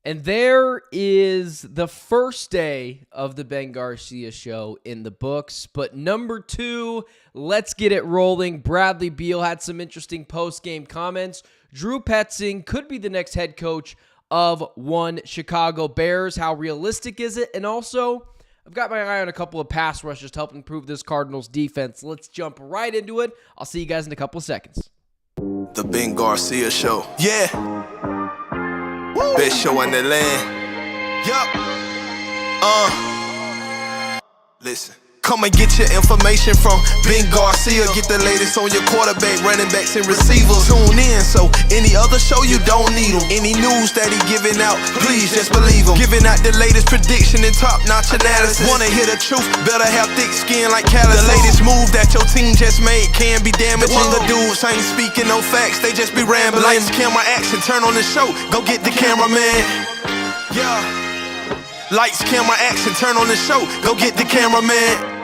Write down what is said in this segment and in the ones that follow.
And there is the first day of the Ben Garcia show in the books. But number 2, let's get it rolling. Bradley Beal had some interesting post-game comments. Drew Petzing could be the next head coach of one Chicago Bears. How realistic is it? And also, I've got my eye on a couple of pass rushers to help improve this Cardinals defense. Let's jump right into it. I'll see you guys in a couple of seconds. The Ben Garcia show. Yeah. Best show in the land. Yup. Listen. Come and get your information from Ben Garcia. Get the latest on your quarterback, running backs, and receivers. Tune in, so any other show you don't need them. Any news that he giving out, please just believe him. Giving out the latest prediction and top-notch analysis. Wanna hear the truth, better have thick skin like callus. The latest move that your team just made can be damaging. The dudes ain't speaking no facts, they just be rambling. Lights, camera, action, turn on the show, go get the cameraman. Yeah. Lights, camera, action, turn on the show, go get the cameraman.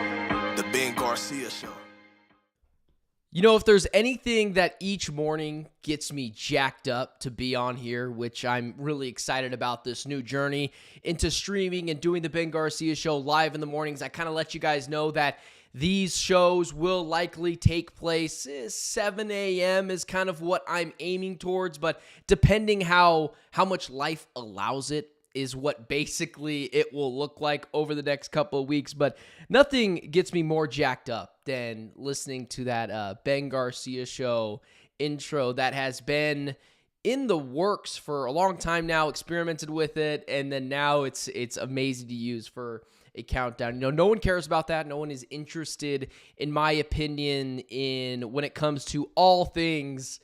The Ben Garcia show. You know, if there's anything that each morning gets me jacked up to be on here, which I'm really excited about this new journey into streaming and doing the Ben Garcia show live in the mornings, I kind of let you guys know that these shows will likely take place 7 a.m. is kind of what I'm aiming towards, but depending how much life allows it, is what basically it will look like over the next couple of weeks. But nothing gets me more jacked up than listening to that Ben Garcia show intro that has been in the works for a long time now, experimented with it, and then now it's amazing to use for a countdown. You know, no one cares about that. No one is interested, in my opinion, in when it comes to all things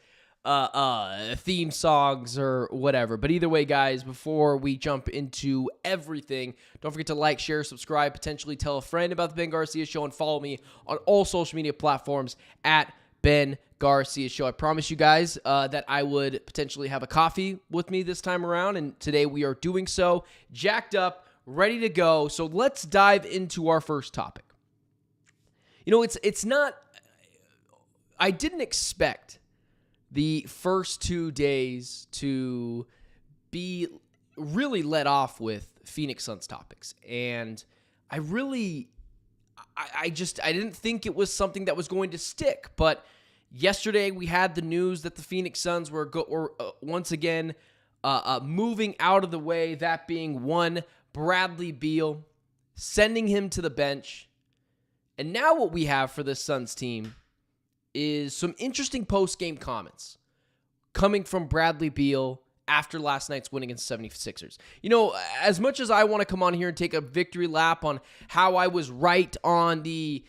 theme songs or whatever. But either way, guys, before we jump into everything, don't forget to like, share, subscribe, potentially tell a friend about the Ben Garcia show, and follow me on all social media platforms at Ben Garcia show. I promise you guys that I would potentially have a coffee with me this time around, and today we are doing so. Jacked up, ready to go. So let's dive into our first topic. You know, it's not, I didn't expect the first 2 days to be really let off with Phoenix Suns topics. And I didn't think it was something that was going to stick. But yesterday we had the news that the Phoenix Suns were once again moving out of the way, that being one Bradley Beal, sending him to the bench. And now what we have for this Suns team is some interesting post-game comments coming from Bradley Beal after last night's win against the 76ers. You know, as much as I want to come on here and take a victory lap on how I was right on the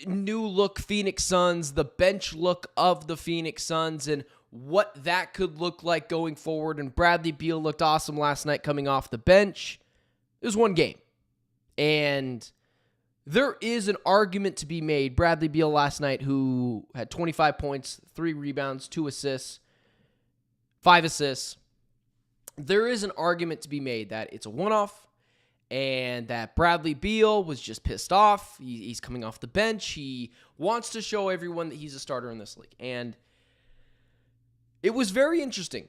new look Phoenix Suns, the bench look of the Phoenix Suns, and what that could look like going forward, and Bradley Beal looked awesome last night coming off the bench, it was one game. And there is an argument to be made. Bradley Beal last night, who had 25 points, 3 rebounds, 2 assists, 5 assists. There is an argument to be made that it's a one-off and that Bradley Beal was just pissed off. He's coming off the bench. He wants to show everyone that he's a starter in this league. And it was very interesting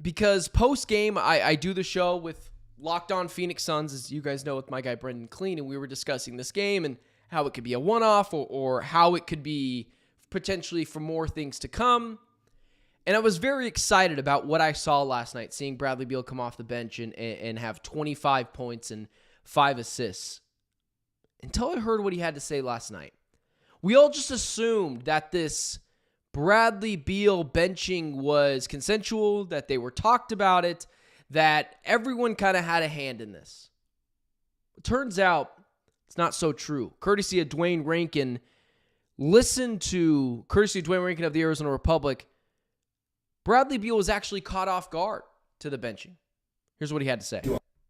because post-game, I do the show with Locked On Phoenix Suns, as you guys know, with my guy Brendan Clean, and we were discussing this game and how it could be a one-off or how it could be potentially for more things to come. And I was very excited about what I saw last night, seeing Bradley Beal come off the bench and have 25 points and 5 assists, until I heard what he had to say last night. We all just assumed that this Bradley Beal benching was consensual, that they were talked about it, that everyone kind of had a hand in this. It turns out it's not so true. Courtesy of Dwayne Rankin, courtesy of Dwayne Rankin of the Arizona Republic, Bradley Beal was actually caught off guard to the benching. Here's what he had to say.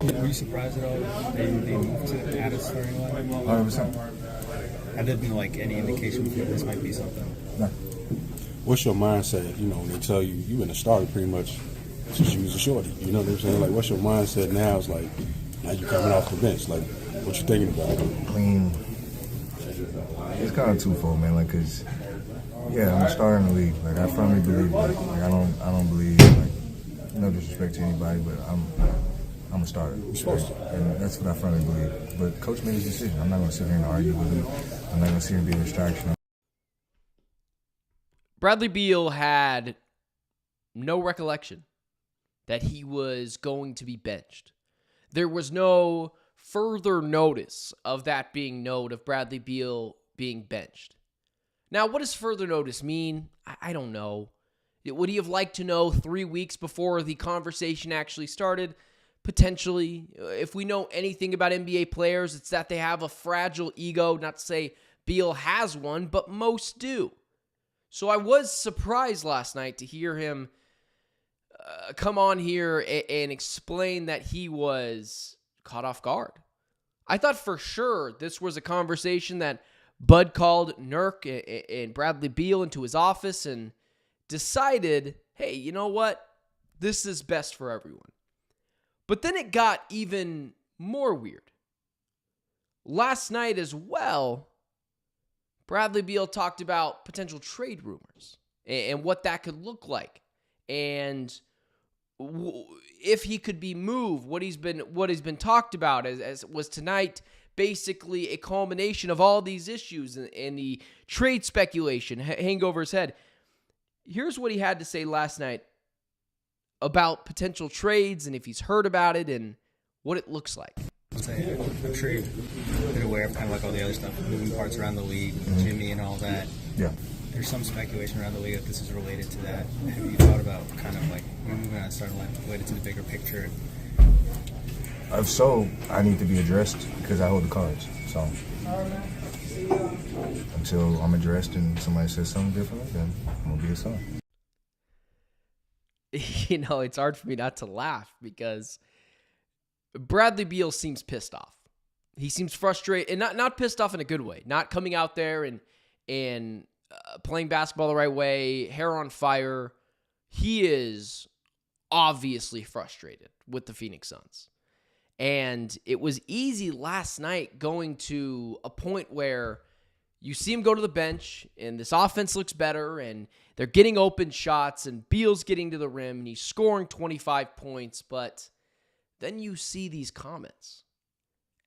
Were you surprised at all that they moved to add a starting lineup? 100%. Had there been any indication before this might be something? No. What's your mindset, when they tell you in a starter pretty much, just use a shorty, you know what I'm saying? What's your mindset now? It's now you're coming off the bench. What you thinking about? I mean, it's kind of twofold, man. Because, I'm a starter in the league. I firmly believe that. I don't believe, no disrespect to anybody, but I'm a starter. You're supposed to. And that's what I firmly believe. But coach made his decision. I'm not going to sit here and argue with him. I'm not going to sit here and be a distraction. Bradley Beal had no recollection that he was going to be benched. There was no further notice of that being known, of Bradley Beal being benched. Now, what does further notice mean? I don't know. Would he have liked to know 3 weeks before the conversation actually started? Potentially. If we know anything about NBA players, it's that they have a fragile ego. Not to say Beal has one, but most do. So I was surprised last night to hear him come on here and explain that he was caught off guard. I thought for sure this was a conversation that Bud called Nurk and Bradley Beal into his office and decided, hey, you know what? This is best for everyone. But then it got even more weird. Last night as well, Bradley Beal talked about potential trade rumors and what that could look like, and if he could be moved. What he's been talked about as was tonight, basically a culmination of all these issues and the trade speculation hang over his head. Here's what he had to say last night about potential trades and if he's heard about it and what it looks like. I'm sure you've been aware of kind of like all the other stuff, moving parts around the league, Jimmy and all that. Yeah. There's some speculation around the league that this is related to that. Have you thought about kind of like moving on, starting like related to the bigger picture? If so, I need to be addressed because I hold the cards. So until I'm addressed and somebody says something differently, then I'm going to be a son. You know, it's hard for me not to laugh because Bradley Beal seems pissed off. He seems frustrated, and not pissed off in a good way. Not coming out there and playing basketball the right way, hair on fire. He is obviously frustrated with the Phoenix Suns. And it was easy last night going to a point where you see him go to the bench, and this offense looks better, and they're getting open shots, and Beal's getting to the rim, and he's scoring 25 points, but then you see these comments.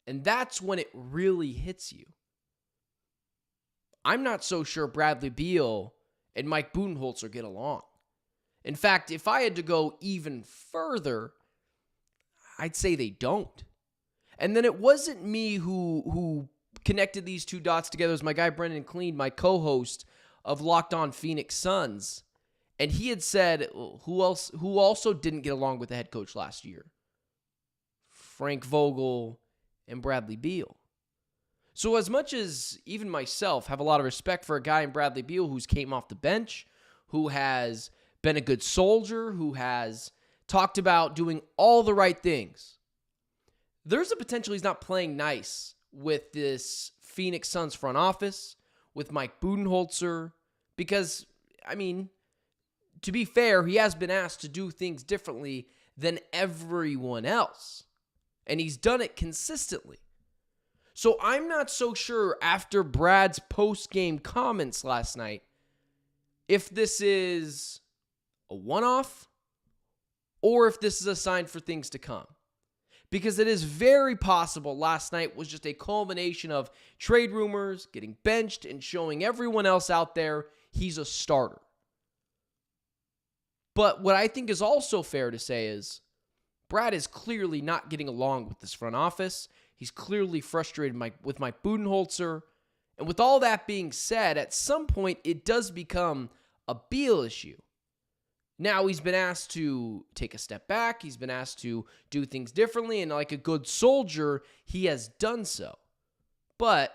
And that's when it really hits you. I'm not so sure Bradley Beal and Mike Budenholzer get along. In fact, if I had to go even further, I'd say they don't. And then it wasn't me who connected these two dots together. It was my guy Brendan Clean, my co-host of Locked On Phoenix Suns. And he had said, who also didn't get along with the head coach last year? Frank Vogel and Bradley Beal. So as much as even myself have a lot of respect for a guy in Bradley Beal who's came off the bench, who has been a good soldier, who has talked about doing all the right things, there's a potential he's not playing nice with this Phoenix Suns front office, with Mike Budenholzer, because, I mean, to be fair, he has been asked to do things differently than everyone else, and he's done it consistently. So I'm not so sure after Brad's post-game comments last night if this is a one-off or if this is a sign for things to come. Because it is very possible last night was just a culmination of trade rumors, getting benched, and showing everyone else out there he's a starter. But what I think is also fair to say is Brad is clearly not getting along with this front office. He's clearly frustrated with Mike Budenholzer. And with all that being said, at some point it does become a Beal issue. Now he's been asked to take a step back. He's been asked to do things differently. And like a good soldier, he has done so. But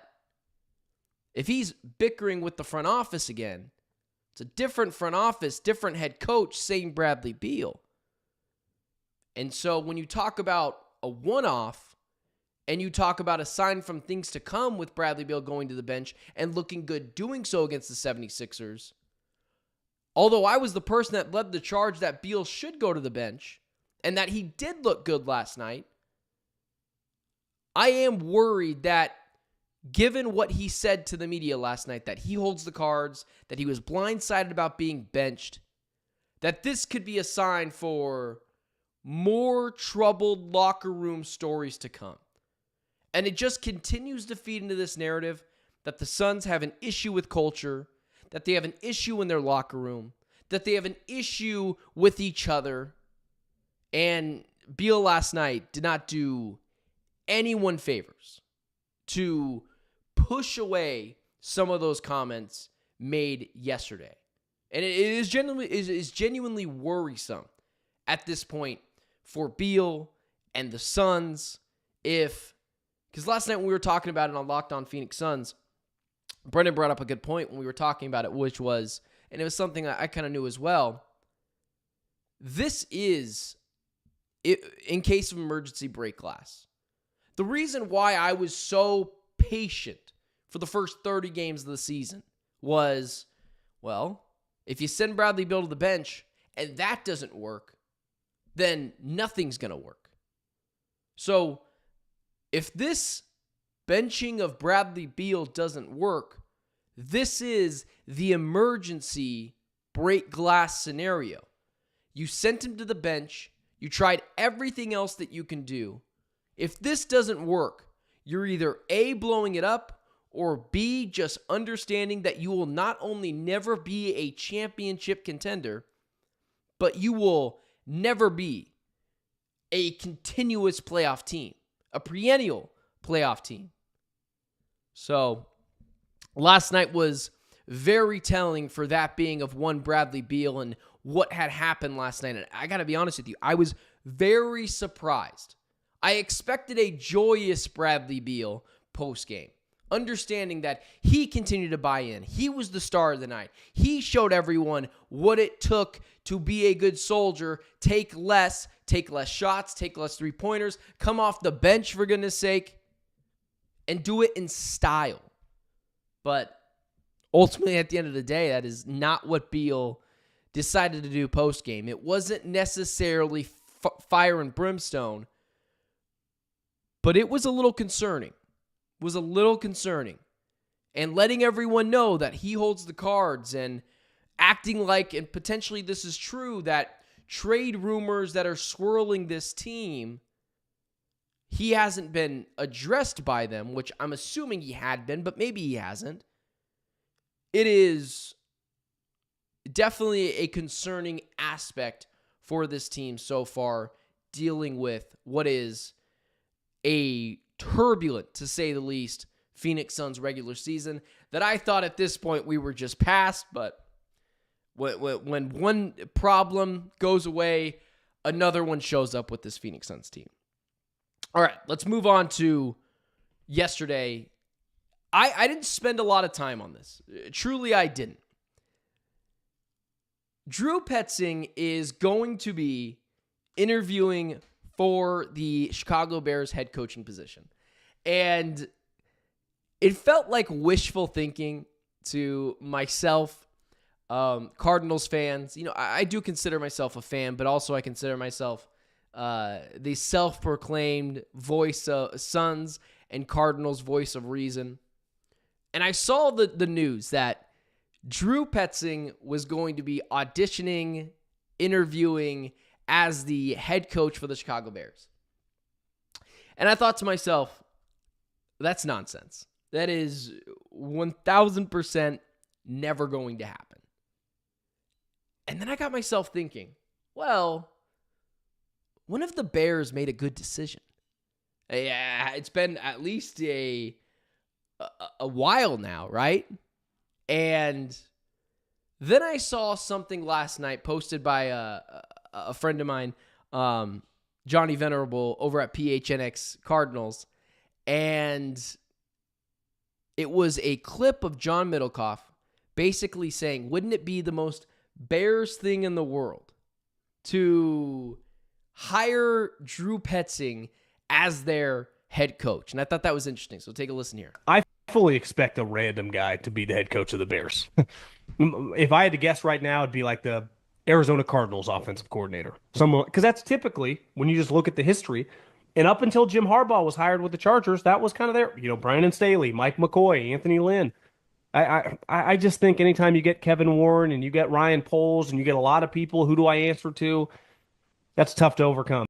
if he's bickering with the front office again, it's a different front office, different head coach, same Bradley Beal. And so when you talk about a one-off and you talk about a sign from things to come with Bradley Beal going to the bench and looking good doing so against the 76ers, although I was the person that led the charge that Beal should go to the bench and that he did look good last night, I am worried that given what he said to the media last night, that he holds the cards, that he was blindsided about being benched, that this could be a sign for more troubled locker room stories to come. And it just continues to feed into this narrative that the Suns have an issue with culture, that they have an issue in their locker room, that they have an issue with each other. And Beal last night did not do anyone favors to push away some of those comments made yesterday. And it is genuinely worrisome at this point for Beal and the Suns. Because last night when we were talking about it on Locked On Phoenix Suns, Brendan brought up a good point when we were talking about it, which was, and it was something I kind of knew as well, this is, in case of emergency, break glass. The reason why I was so patient for the first 30 games of the season was, well, if you send Bradley Beal to the bench and that doesn't work, then nothing's going to work. So if this benching of Bradley Beal doesn't work, this is the emergency break glass scenario. You sent him to the bench. You tried everything else that you can do. If this doesn't work, you're either A, blowing it up, or B, just understanding that you will not only never be a championship contender, but you will never be a continuous playoff team, a perennial playoff team. So last night was very telling for that being of one Bradley Beal and what had happened last night. And I got to be honest with you, I was very surprised. I expected a joyous Bradley Beal postgame, understanding that he continued to buy in. He was the star of the night. He showed everyone what it took to be a good soldier, take less shots, take less three-pointers, come off the bench for goodness sake, and do it in style. But ultimately, at the end of the day, that is not what Beal decided to do postgame. It wasn't necessarily fire and brimstone, but it was a little concerning. And letting everyone know that he holds the cards and acting like, and potentially this is true, that trade rumors that are swirling this team, he hasn't been addressed by them, which I'm assuming he had been, but maybe he hasn't. It is definitely a concerning aspect for this team so far, dealing with what is a turbulent, to say the least, Phoenix Suns regular season that I thought at this point we were just past, but when one problem goes away, another one shows up with this Phoenix Suns team. All right, let's move on to yesterday. I didn't spend a lot of time on this. Truly, I didn't. Drew Petzing is going to be interviewing for the Chicago Bears head coaching position. And it felt like wishful thinking to myself, Cardinals fans. You know, I do consider myself a fan, but also I consider myself the self-proclaimed voice of Suns and Cardinals voice of reason. And I saw the news that Drew Petzing was going to be auditioning, interviewing as the head coach for the Chicago Bears. And I thought to myself, that's nonsense. That is 1,000% never going to happen. And then I got myself thinking, well, when have the Bears made a good decision? Yeah, it's been at least a while now, right? And then I saw something last night posted by a friend of mine, Johnny Venerable, over at PHNX Cardinals, and it was a clip of John Middlecoff basically saying, wouldn't it be the most Bears thing in the world to hire Drew Petzing as their head coach? And I thought that was interesting, so take a listen here. I fully expect a random guy to be the head coach of the Bears. If I had to guess right now, it'd be like the Arizona Cardinals offensive coordinator. Someone, because that's typically, when you just look at the history, and up until Jim Harbaugh was hired with the Chargers, that was kind of there. You know, Brandon Staley, Mike McCoy, Anthony Lynn. I just think anytime you get Kevin Warren and you get Ryan Poles and you get a lot of people, who do I answer to? That's tough to overcome.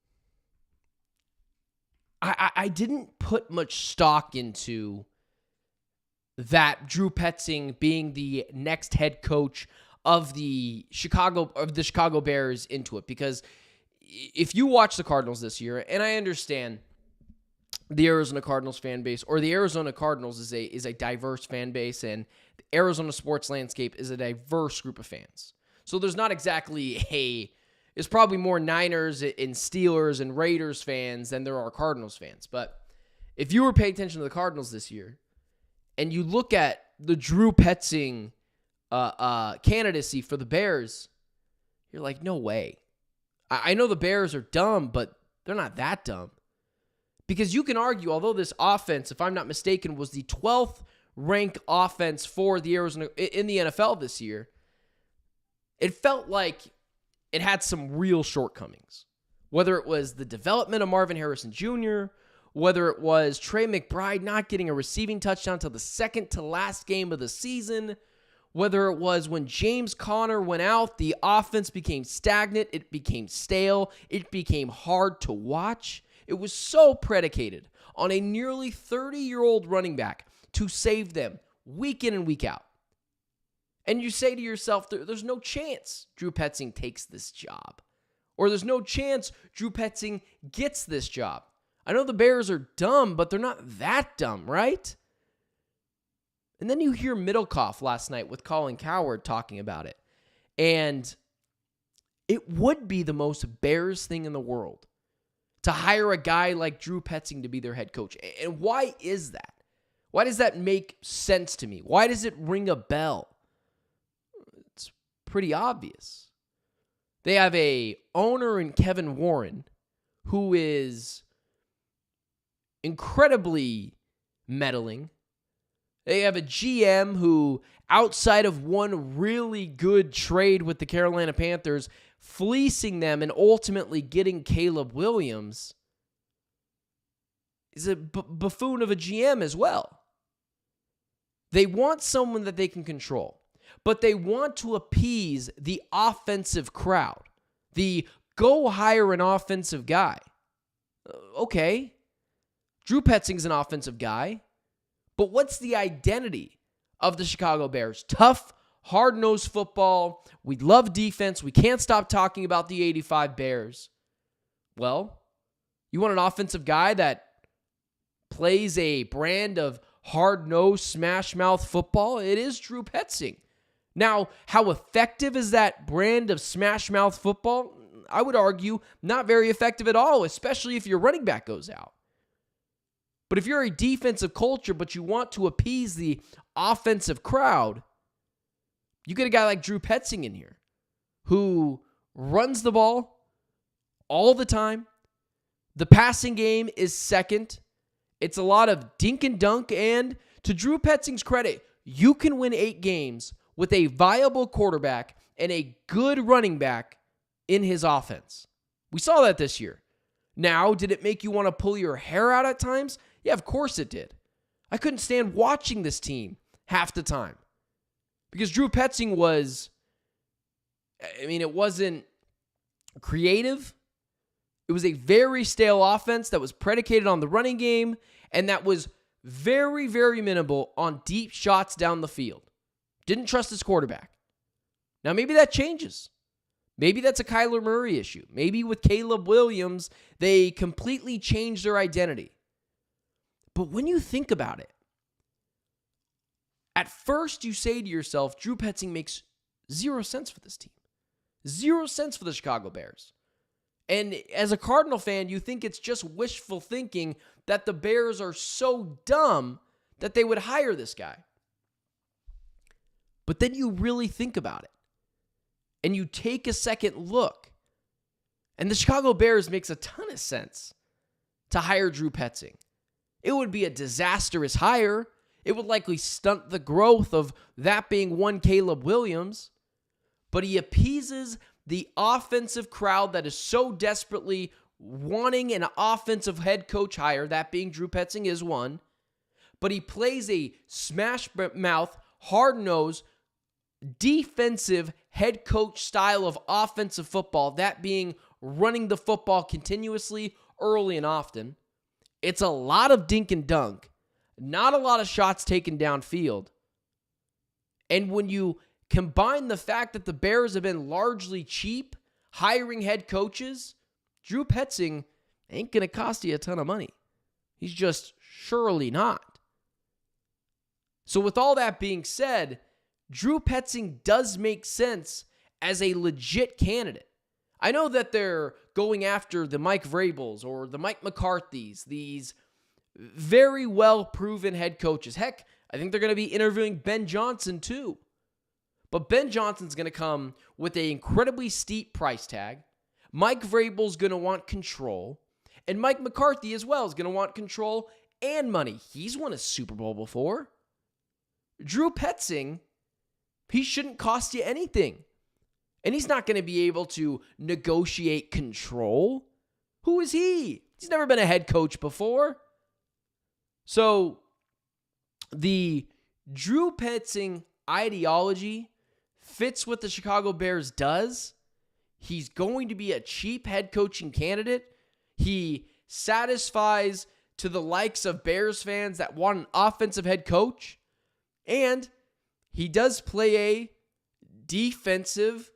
I didn't put much stock into that Drew Petzing being the next head coach of the Chicago Bears into it, because if you watch the Cardinals this year, and I understand the Arizona Cardinals fan base, or the Arizona Cardinals is a diverse fan base, and the Arizona sports landscape is a diverse group of fans. So there's not exactly there's probably more Niners and Steelers and Raiders fans than there are Cardinals fans. But if you were paying attention to the Cardinals this year, and you look at the Drew Petzing candidacy for the Bears, you're like, no way. I know the Bears are dumb, but they're not that dumb. Because you can argue, although this offense, if I'm not mistaken, was the 12th ranked offense for the Arizona in the NFL this year, it felt like it had some real shortcomings. Whether it was the development of Marvin Harrison Jr., whether it was Trey McBride not getting a receiving touchdown till the second to last game of the season, whether it was when James Conner went out, the offense became stagnant, it became stale, it became hard to watch. It was so predicated on a nearly 30-year-old running back to save them week in and week out. And you say to yourself, there's no chance Drew Petzing takes this job. Or there's no chance Drew Petzing gets this job. I know the Bears are dumb, but they're not that dumb, right? And then you hear Middlecoff last night with Colin Cowherd talking about it. And it would be the most Bears thing in the world to hire a guy like Drew Petzing to be their head coach. And why is that? Why does that make sense to me? Why does it ring a bell? It's pretty obvious. They have a owner in Kevin Warren who is incredibly meddling. They have a GM who, outside of one really good trade with the Carolina Panthers, fleecing them and ultimately getting Caleb Williams, is a buffoon of a GM as well. They want someone that they can control, but they want to appease the offensive crowd. The go hire an offensive guy. Okay, Drew Petzing's an offensive guy, but what's the identity of the Chicago Bears? Tough, hard-nosed football. We love defense. We can't stop talking about the 85 Bears. Well, you want an offensive guy that plays a brand of hard-nosed, smash-mouth football? It is Drew Petzing. Now, how effective is that brand of smash-mouth football? I would argue not very effective at all, especially if your running back goes out. But if you're a defensive culture, but you want to appease the offensive crowd, you get a guy like Drew Petzing in here who runs the ball all the time. The passing game is second. It's a lot of dink and dunk, and to Drew Petzing's credit, you can win 8 games with a viable quarterback and a good running back in his offense. We saw that this year. Now, did it make you want to pull your hair out at times? Yeah, of course it did. I couldn't stand watching this team half the time. Because Drew Petzing it wasn't creative. It was a very stale offense that was predicated on the running game and that was very, very minimal on deep shots down the field. Didn't trust his quarterback. Now, maybe that changes. Maybe that's a Kyler Murray issue. Maybe with Caleb Williams, they completely changed their identity. But when you think about it, at first you say to yourself, Drew Petzing makes 0 sense for this team. 0 sense for the Chicago Bears. And as a Cardinal fan, you think it's just wishful thinking that the Bears are so dumb that they would hire this guy. But then you really think about it. And you take a second look. And the Chicago Bears makes a ton of sense to hire Drew Petzing. It would be a disastrous hire. It would likely stunt the growth of that being one Caleb Williams. But he appeases the offensive crowd that is so desperately wanting an offensive head coach hire, that being Drew Petzing is one. But he plays a smash-mouth, hard-nosed, defensive head coach style of offensive football, that being running the football continuously, early and often. It's a lot of dink and dunk, not a lot of shots taken downfield. And when you combine the fact that the Bears have been largely cheap, hiring head coaches, Drew Petzing ain't going to cost you a ton of money. He's just surely not. So with all that being said, Drew Petzing does make sense as a legit candidate. I know that they're going after the Mike Vrabels or the Mike McCarthys, these very well-proven head coaches. Heck, I think they're going to be interviewing Ben Johnson too. But Ben Johnson's going to come with an incredibly steep price tag. Mike Vrabel's going to want control. And Mike McCarthy as well is going to want control and money. He's won a Super Bowl before. Drew Petzing, he shouldn't cost you anything. And he's not going to be able to negotiate control. Who is he? He's never been a head coach before. So the Drew Petzing ideology fits what the Chicago Bears does. He's going to be a cheap head coaching candidate. He satisfies to the likes of Bears fans that want an offensive head coach. And he does play a defensive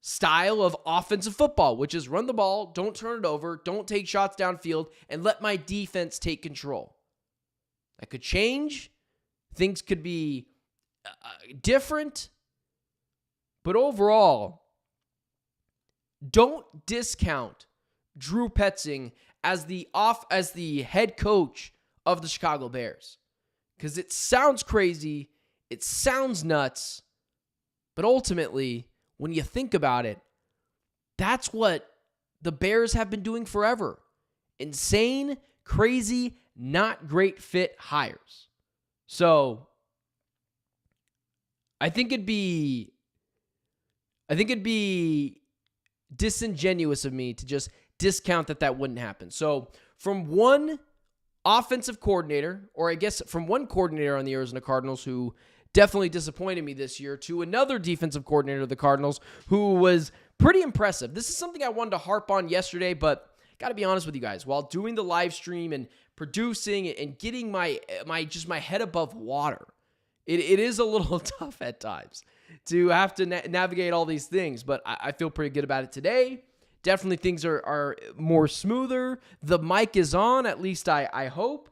style of offensive football, which is run the ball, don't turn it over, don't take shots downfield, and let my defense take control. That could change. Things could be different. But overall, don't discount Drew Petzing as the head coach of the Chicago Bears. Because it sounds crazy, it sounds nuts, but ultimately, when you think about it, that's what the Bears have been doing forever. Insane, crazy, not great fit hires. So, I think it'd be disingenuous of me to just discount that wouldn't happen. So, from one offensive coordinator, or I guess from one coordinator on the Arizona Cardinals who definitely disappointed me this year, to another defensive coordinator of the Cardinals who was pretty impressive. This is something I wanted to harp on yesterday, but got to be honest with you guys. While doing the live stream and producing and getting my head above water, it is a little tough at times to have to navigate all these things, but I feel pretty good about it today. Definitely things are more smoother. The mic is on, at least I hope.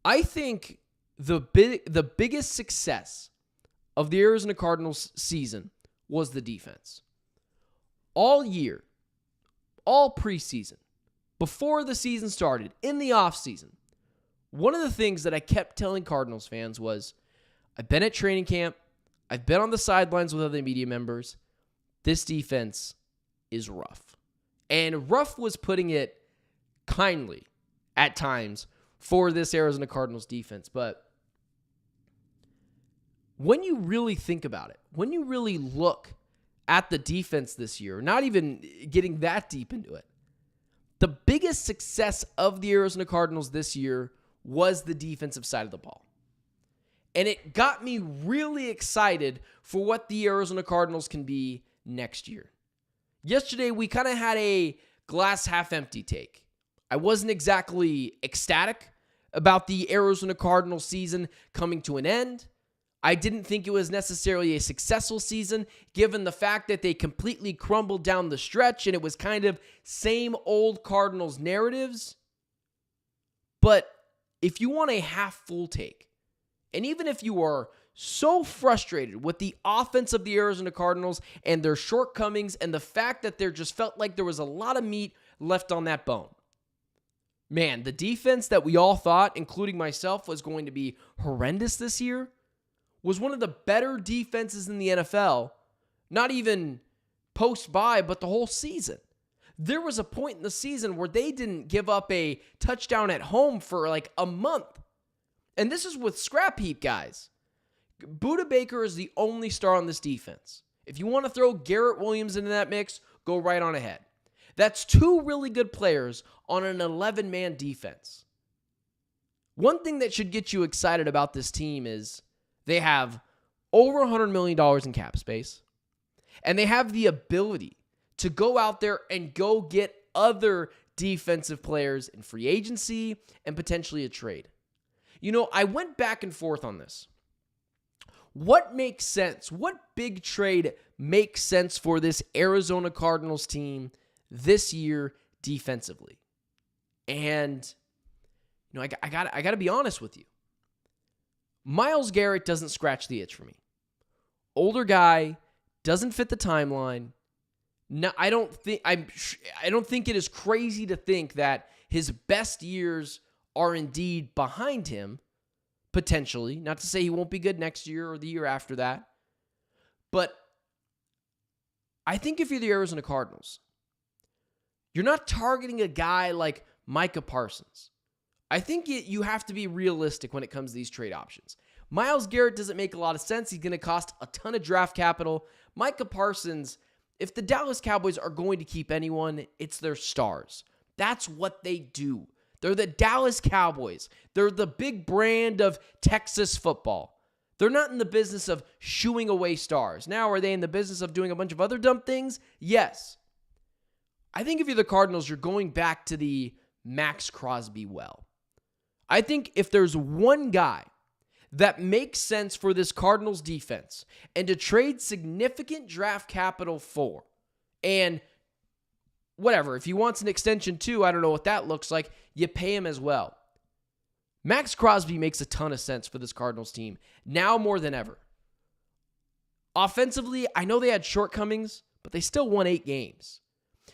I think the biggest success of the Arizona Cardinals season was the defense. All year, all preseason, before the season started, in the offseason, one of the things that I kept telling Cardinals fans was, I've been at training camp, I've been on the sidelines with other media members, this defense is rough. And rough was putting it kindly at times for this Arizona Cardinals defense. But when you really think about it, when you really look at the defense this year, not even getting that deep into it, the biggest success of the Arizona Cardinals this year was the defensive side of the ball. And it got me really excited for what the Arizona Cardinals can be next year. Yesterday, we kind of had a glass half empty take. I wasn't exactly ecstatic about the Arizona Cardinals season coming to an end. I didn't think it was necessarily a successful season, given the fact that they completely crumbled down the stretch and it was kind of same old Cardinals narratives. But if you want a half full take, and even if you are so frustrated with the offense of the Arizona Cardinals and their shortcomings and the fact that there just felt like there was a lot of meat left on that bone, man, the defense that we all thought, including myself, was going to be horrendous this year was one of the better defenses in the NFL, not even post-bye, but the whole season. There was a point in the season where they didn't give up a touchdown at home for like a month. And this is with scrap heap guys. Budda Baker is the only star on this defense. If you want to throw Garrett Williams into that mix, go right on ahead. That's two really good players on an 11-man defense. One thing that should get you excited about this team is they have over $100 million in cap space. And they have the ability to go out there and go get other defensive players in free agency and potentially a trade. I went back and forth on this. What makes sense? What big trade makes sense for this Arizona Cardinals team this year defensively? And I got to be honest with you. Myles Garrett doesn't scratch the itch for me. Older guy, doesn't fit the timeline. No, I don't think it is crazy to think that his best years are indeed behind him, potentially. Not to say he won't be good next year or the year after that. But I think if you're the Arizona Cardinals, you're not targeting a guy like Micah Parsons. I think you have to be realistic when it comes to these trade options. Myles Garrett doesn't make a lot of sense. He's going to cost a ton of draft capital. Micah Parsons, if the Dallas Cowboys are going to keep anyone, it's their stars. That's what they do. They're the Dallas Cowboys. They're the big brand of Texas football. They're not in the business of shooing away stars. Now, are they in the business of doing a bunch of other dumb things? Yes. I think if you're the Cardinals, you're going back to the Max Crosby well. I think if there's one guy that makes sense for this Cardinals defense and to trade significant draft capital for, and whatever, if he wants an extension too, I don't know what that looks like, you pay him as well. Max Crosby makes a ton of sense for this Cardinals team, now more than ever. Offensively, I know they had shortcomings, but they still won 8 games.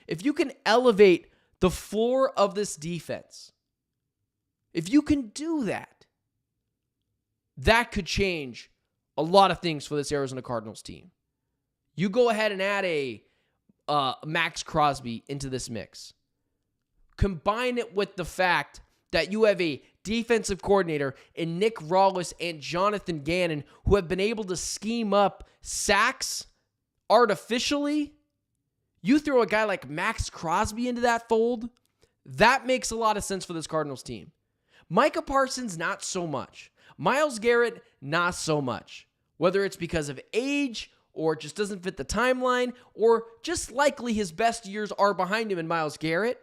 If you can elevate the floor of this defense, if you can do that, that could change a lot of things for this Arizona Cardinals team. You go ahead and add a Max Crosby into this mix. Combine it with the fact that you have a defensive coordinator in Nick Rawlis and Jonathan Gannon who have been able to scheme up sacks artificially. You throw a guy like Max Crosby into that fold, that makes a lot of sense for this Cardinals team. Micah Parsons, not so much. Myles Garrett, not so much. Whether it's because of age or it just doesn't fit the timeline or just likely his best years are behind him in Myles Garrett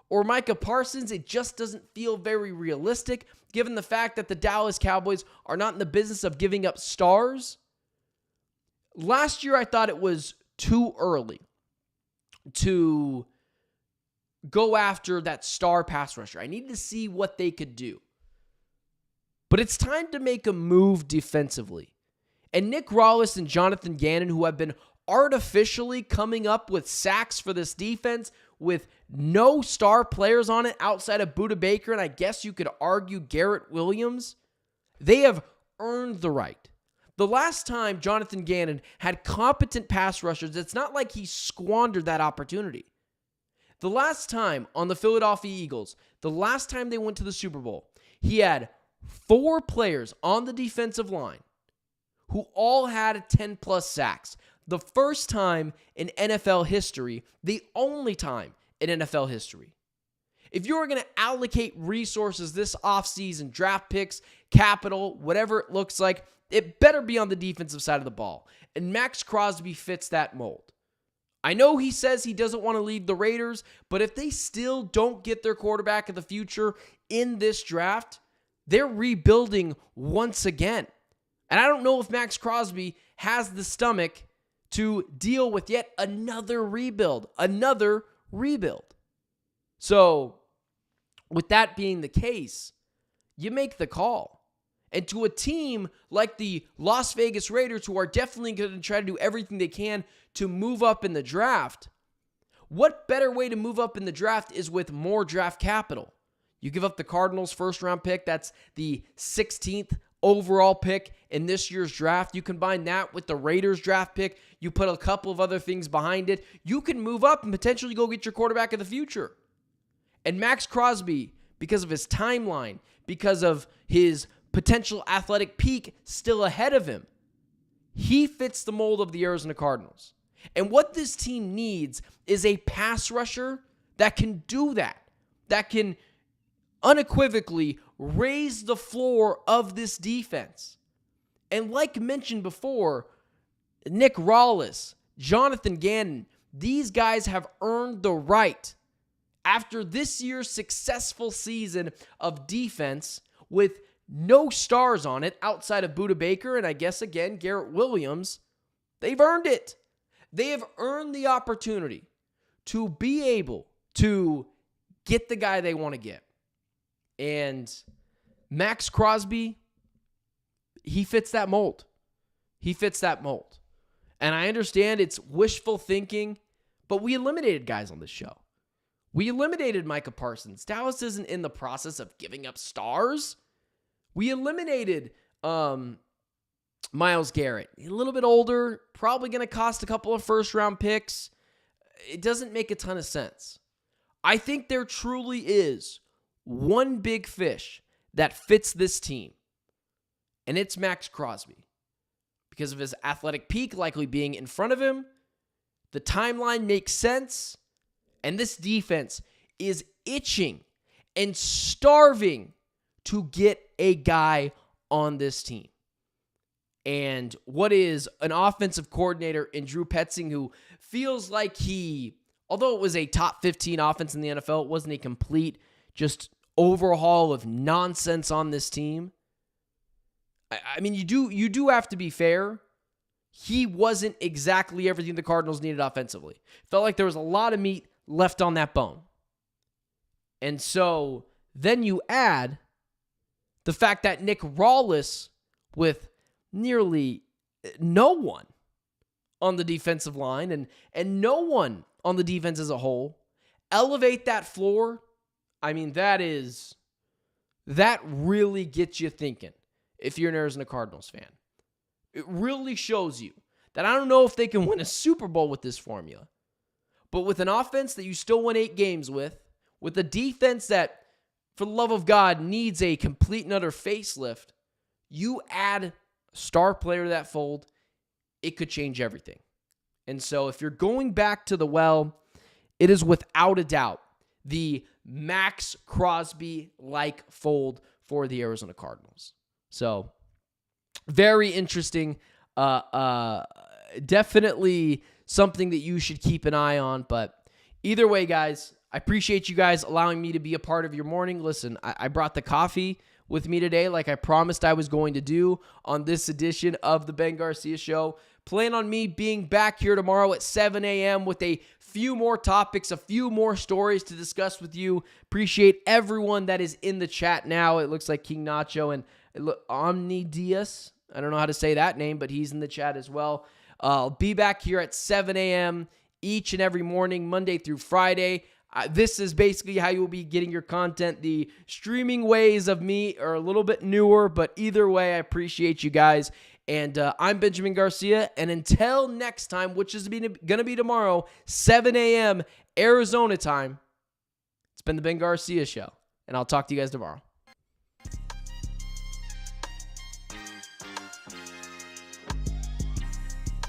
or Micah Parsons, it just doesn't feel very realistic given the fact that the Dallas Cowboys are not in the business of giving up stars. Last year, I thought it was too early to go after that star pass rusher. I needed to see what they could do. But it's time to make a move defensively. And Nick Rawlis and Jonathan Gannon, who have been artificially coming up with sacks for this defense with no star players on it outside of Budda Baker, and I guess you could argue Garrett Williams, they have earned the right. The last time Jonathan Gannon had competent pass rushers, it's not like he squandered that opportunity. The last time on the Philadelphia Eagles, the last time they went to the Super Bowl, he had 4 players on the defensive line who all had 10-plus sacks. The first time in NFL history, the only time in NFL history. If you're going to allocate resources this offseason, draft picks, capital, whatever it looks like, it better be on the defensive side of the ball. And Max Crosby fits that mold. I know he says he doesn't want to leave the Raiders, but if they still don't get their quarterback of the future in this draft, they're rebuilding once again. And I don't know if Max Crosby has the stomach to deal with yet another rebuild. So, with that being the case, you make the call. And to a team like the Las Vegas Raiders, who are definitely going to try to do everything they can to move up in the draft, what better way to move up in the draft is with more draft capital? You give up the Cardinals' first-round pick. That's the 16th overall pick in this year's draft. You combine that with the Raiders' draft pick. You put a couple of other things behind it. You can move up and potentially go get your quarterback of the future. And Max Crosby, because of his timeline, because of his potential athletic peak still ahead of him, he fits the mold of the Arizona Cardinals. And what this team needs is a pass rusher that can do that can unequivocally raise the floor of this defense. And like mentioned before, Nick Rawlis, Jonathan Gannon, these guys have earned the right after this year's successful season of defense with no stars on it outside of Budda Baker and I guess again Garrett Williams. They've earned it. They have earned the opportunity to be able to get the guy they want to get. And Max Crosby, he fits that mold. He fits that mold. And I understand it's wishful thinking, but we eliminated guys on this show. We eliminated Micah Parsons. Dallas isn't in the process of giving up stars. We eliminated Myles Garrett. A little bit older, probably going to cost a couple of first-round picks. It doesn't make a ton of sense. I think there truly is one big fish that fits this team, and it's Max Crosby. Because of his athletic peak likely being in front of him, the timeline makes sense, and this defense is itching and starving to get a guy on this team. And what is an offensive coordinator in Drew Petzing who feels like although it was a top 15 offense in the NFL, it wasn't a complete just overhaul of nonsense on this team. I mean, you do have to be fair. He wasn't exactly everything the Cardinals needed offensively. Felt like there was a lot of meat left on that bone. And so then you add the fact that Nick Rawless, with nearly no one on the defensive line and no one on the defense as a whole, elevate that floor. I mean, that really gets you thinking if you're an Arizona Cardinals fan. It really shows you that I don't know if they can win a Super Bowl with this formula, but with an offense that you still won 8 games with a defense that, for the love of God, needs a complete and utter facelift, you add a star player to that fold, it could change everything. And so if you're going back to the well, it is without a doubt the Max Crosby-like fold for the Arizona Cardinals. So very interesting. Definitely something that you should keep an eye on. But either way, guys, I appreciate you guys allowing me to be a part of your morning. Listen, I brought the coffee with me today like I promised I was going to do on this edition of the Ben Garcia Show. Plan on me being back here tomorrow at 7 a.m. with a few more topics, a few more stories to discuss with you. Appreciate everyone that is in the chat now. It looks like King Nacho and Omni Diaz. I don't know how to say that name, but he's in the chat as well. I'll be back here at 7 a.m. each and every morning, Monday through Friday. This is basically how you will be getting your content. The streaming ways of me are a little bit newer, but either way, I appreciate you guys. And I'm Benjamin Garcia. And until next time, which is going to be tomorrow, 7 a.m. Arizona time, it's been the Ben Garcia Show. And I'll talk to you guys tomorrow.